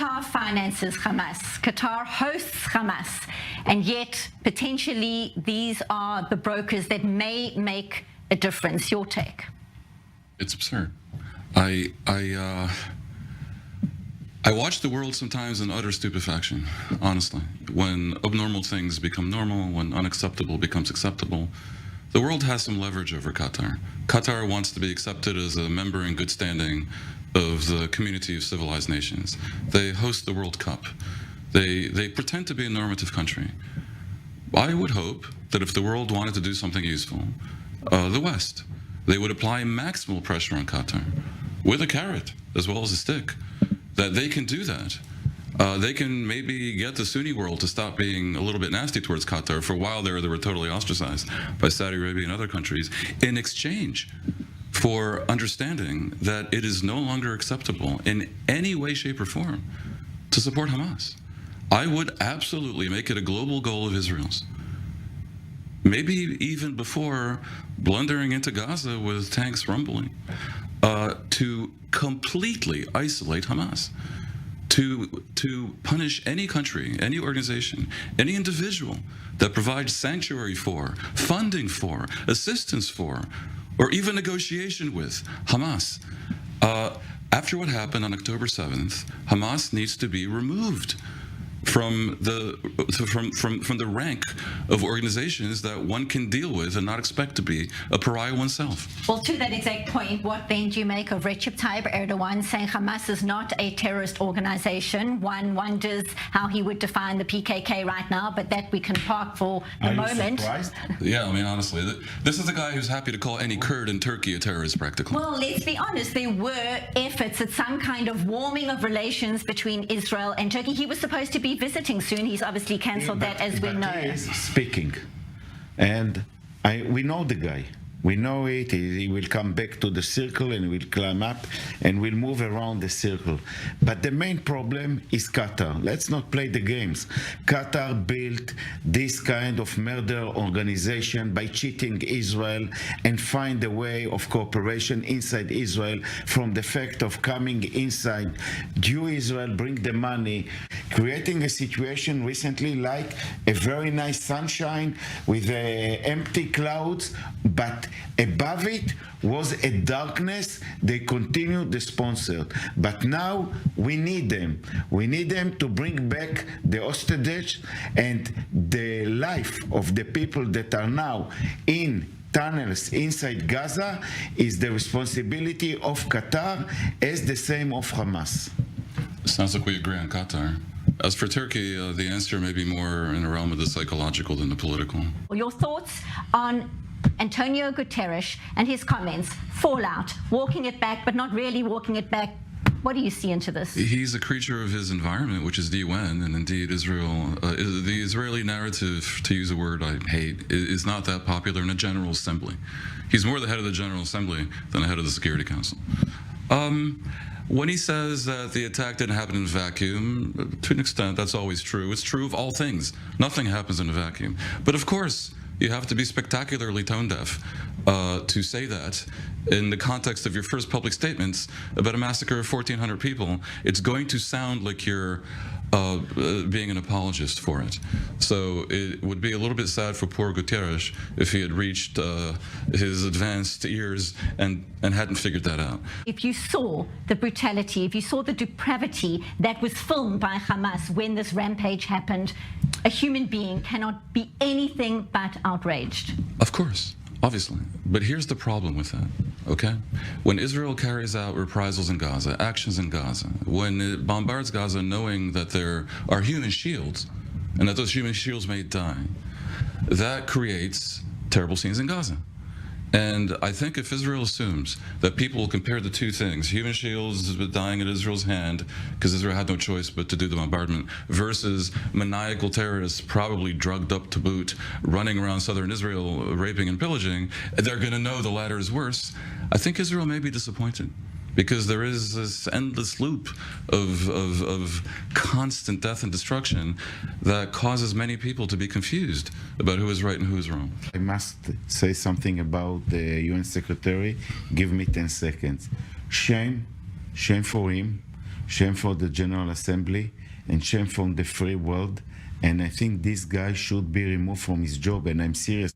Qatar finances Hamas. Qatar hosts Hamas. And yet, potentially, these are the brokers that may make a difference. Your take? It's absurd. I watch the world sometimes in utter stupefaction, honestly. When abnormal things become normal, when unacceptable becomes acceptable, the world has some leverage over Qatar. Qatar wants to be accepted as a member in good standing of the community of civilized nations. They host the World Cup. They pretend to be a normative country. I would hope that if the world wanted to do something useful, the West, they would apply maximal pressure on Qatar with a carrot as well as a stick, that they can do that. They can maybe get the Sunni world to stop being a little bit nasty towards Qatar. For a while there, they were totally ostracized by Saudi Arabia and other countries in exchange for understanding that it is no longer acceptable in any way, shape, or form to support Hamas. I would absolutely make it a global goal of Israel's. Maybe even before blundering into Gaza with tanks rumbling, to completely isolate Hamas, to punish any country, any organization, any individual that provides sanctuary for, funding for, assistance for, or even negotiation with Hamas. After what happened on October 7th, Hamas needs to be removed from the rank of organizations that one can deal with and not expect to be a pariah oneself. Well, to that exact point, what then do you make of Recep Tayyip Erdogan saying Hamas is not a terrorist organization? One wonders how he would define the PKK right now, but that we can park for the moment. Are you surprised? Yeah, I mean, honestly, this is a guy who's happy to call any Kurd in Turkey a terrorist, practically. Well, let's be honest, there were efforts at some kind of warming of relations between Israel and Turkey. He was supposed to be visiting soon. He's obviously cancelled that, as we know. He is speaking, and we know the guy. We know it. He will come back to the circle and will climb up and will move around the circle. But the main problem is Qatar. Let's not play the games. Qatar built this kind of murder organization by cheating Israel and find a way of cooperation inside Israel from the fact of coming inside, Jew Israel, bring the money, creating a situation recently like a very nice sunshine with empty clouds, but above it was a darkness. They continued the sponsor, but now we need them. We need them to bring back the hostage and the life of the people that are now in tunnels inside Gaza is the responsibility of Qatar as the same of Hamas. Sounds like we agree on Qatar. As for Turkey, the answer may be more in the realm of the psychological than the political. Your thoughts on Antonio Guterres and his comments, fallout, walking it back, but not really walking it back. What do you see into this? He's a creature of his environment, which is the UN, and indeed Israel. The Israeli narrative, to use a word I hate, is not that popular in a General Assembly. He's more the head of the General Assembly than the head of the Security Council. When he says that the attack didn't happen in a vacuum, to an extent, that's always true. It's true of all things. Nothing happens in a vacuum. But of course, you have to be spectacularly tone deaf to say that in the context of your first public statements about a massacre of 1,400 people. It's going to sound like you're being an apologist for it. So it would be a little bit sad for poor Guterres if he had reached his advanced years and hadn't figured that out. If you saw the brutality, if you saw the depravity that was filmed by Hamas when this rampage happened, a human being cannot be anything but outraged. Of course, obviously. But here's the problem with that, okay? When Israel carries out reprisals in Gaza, actions in Gaza, when it bombards Gaza knowing that there are human shields and that those human shields may die, that creates terrible scenes in Gaza. And I think if Israel assumes that people will compare the two things, human shields dying at Israel's hand because Israel had no choice but to do the bombardment, versus maniacal terrorists, probably drugged up to boot, running around southern Israel, raping and pillaging, they're going to know the latter is worse. I think Israel may be disappointed, because there is this endless loop of constant death and destruction that causes many people to be confused about who is right and who is wrong. I must say something about the UN Secretary. Give me 10 seconds. Shame for him. shame for the General Assembly, and shame from the free world. And I think this guy should be removed from his job, and I'm serious.